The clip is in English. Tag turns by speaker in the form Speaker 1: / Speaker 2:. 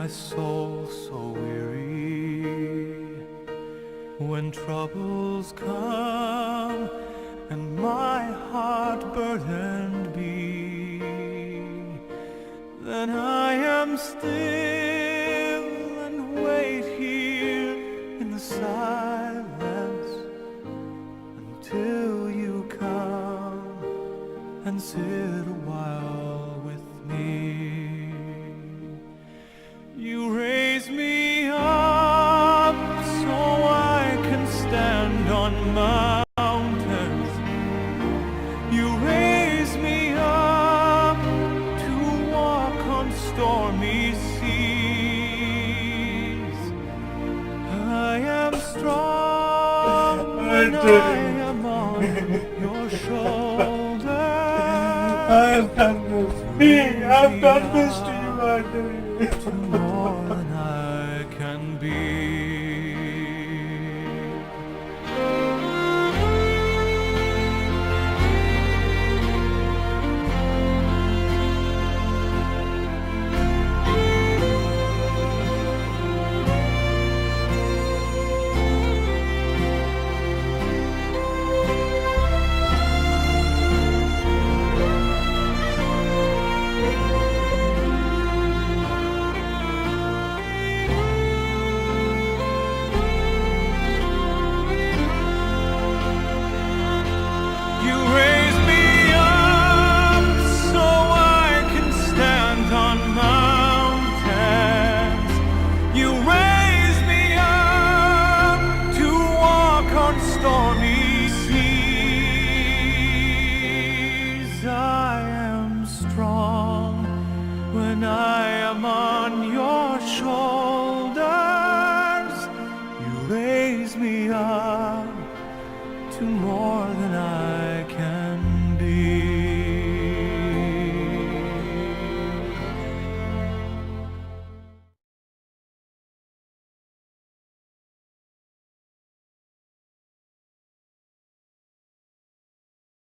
Speaker 1: my soul so weary. When troubles come and my heart burdened be, then I am still and wait here in the silence until you come and sit a while with me. You raise me up so I can stand on mountains. You raise me up to walk on stormy seas. I am strong when I am on your shoulder.
Speaker 2: I've done this. Me, I've done this to you, Anthony.
Speaker 1: To more than I can be.